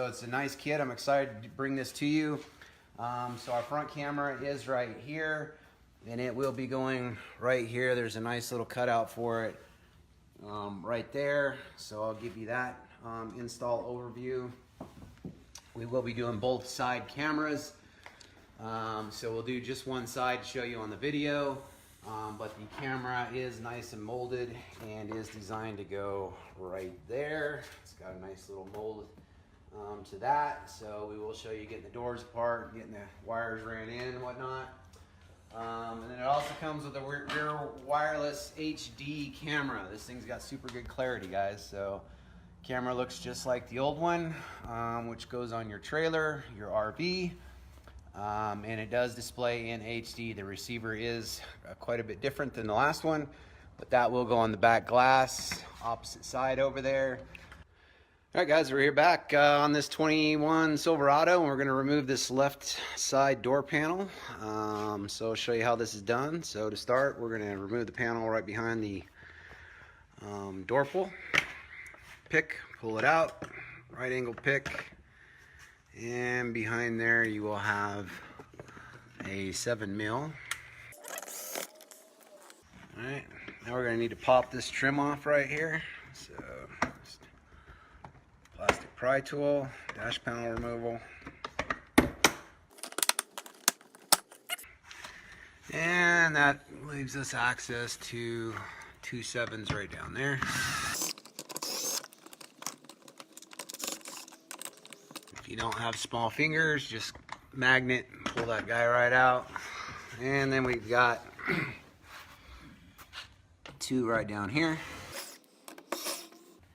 it's a nice kit. I'm excited to bring this to you. So our front camera is right here, and it will be going right here. There's a nice little cutout for it right there. So I'll give you that install overview. We will be doing both side cameras. So we'll do just one side to show you on the video, but the camera is nice and molded and is designed to go right there. It's got a nice little mold to that. So we will show you getting the doors apart, getting the wires ran in and whatnot. And then it also comes with a rear wireless HD camera. This thing's got super good clarity, guys. So camera looks just like the old one, which goes on your trailer, your RV. And it does display in HD. The receiver is quite a bit different than the last one, but that will go on the back glass, opposite side over there. All right, guys, we're here back on this 21 Silverado, and we're going to remove this left side door panel. So I'll show you how this is done. So to start, we're going to remove the panel right behind the door pull. Pull it out, right angle pick. And behind there you will have a 7mm. Alright, now we're going to need to pop this trim off right here. So, plastic pry tool, dash panel removal. And that leaves us access to 2 7s right down there. If you don't have small fingers, just magnet, pull that guy right out. And then we've got 2 right down here.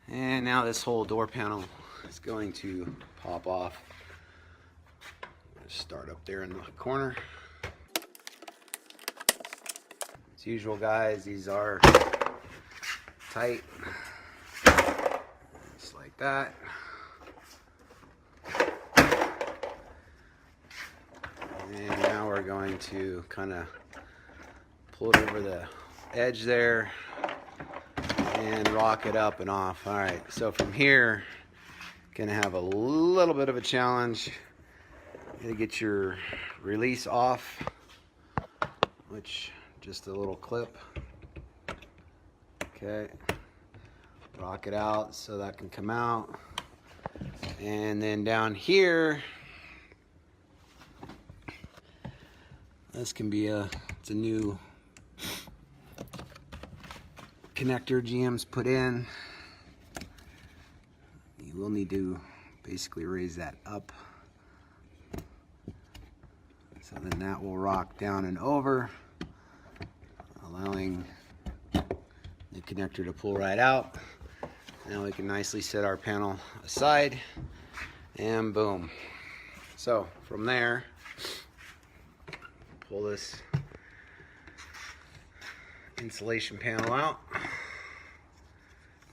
And now this whole door panel is going to pop off. Just start up there in the corner. As usual, guys, these are tight, just like that. And now we're going to kind of pull it over the edge there and rock it up and off. All right, so from here, gonna have a little bit of a challenge. Gotta get your release off, which just a little clip. Okay, rock it out so that can come out. And then down here, this can be it's a new connector GM's put in. You will need to basically raise that up. So then that will rock down and over, allowing the connector to pull right out. Now we can nicely set our panel aside, and boom. So from there, pull this insulation panel out.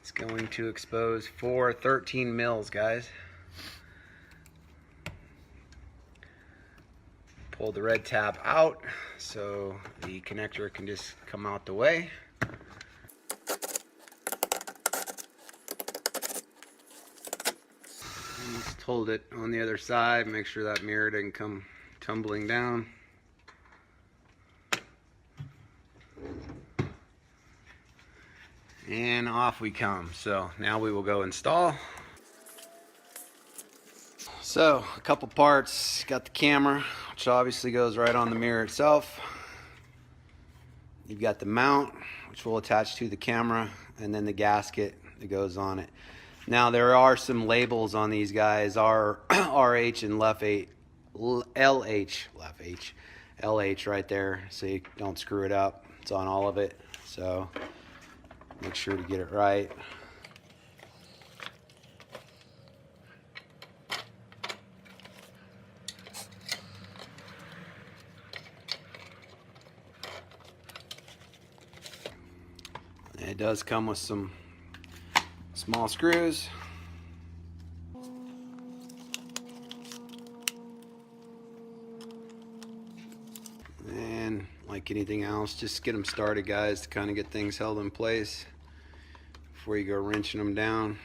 It's going to expose 4 13 mils, guys. Pull the red tab out so the connector can just come out the way. And just hold it on the other side, make sure that mirror didn't come tumbling down. And off we come. So now we will go install. So a couple parts. Got the camera, which obviously goes right on the mirror itself. You've got the mount, which will attach to the camera, and then the gasket that goes on it. Now there are some labels on these guys, RH and LH right there, so you don't screw it up. It's on all of it, so make sure to get it right. It does come with some small screws. And like anything else, just get them started, guys, to kind of get things held in place before you go wrenching them down.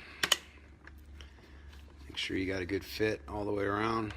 Make sure you got a good fit all the way around.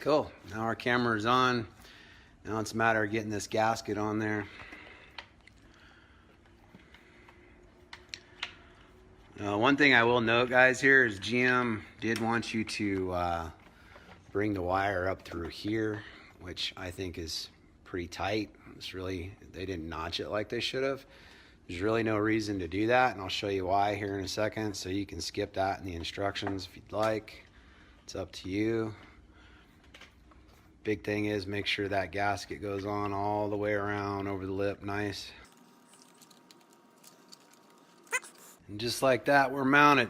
Cool, now our camera is on. Now it's a matter of getting this gasket on there. One thing I will note, guys, here is GM did want you to bring the wire up through here, which I think is pretty tight. It's really, they didn't notch it like they should have. There's really no reason to do that, and I'll show you why here in a second. So you can skip that in the instructions if you'd like. It's up to you. Big thing is make sure that gasket goes on all the way around over the lip, nice. And just like that, we're mounted.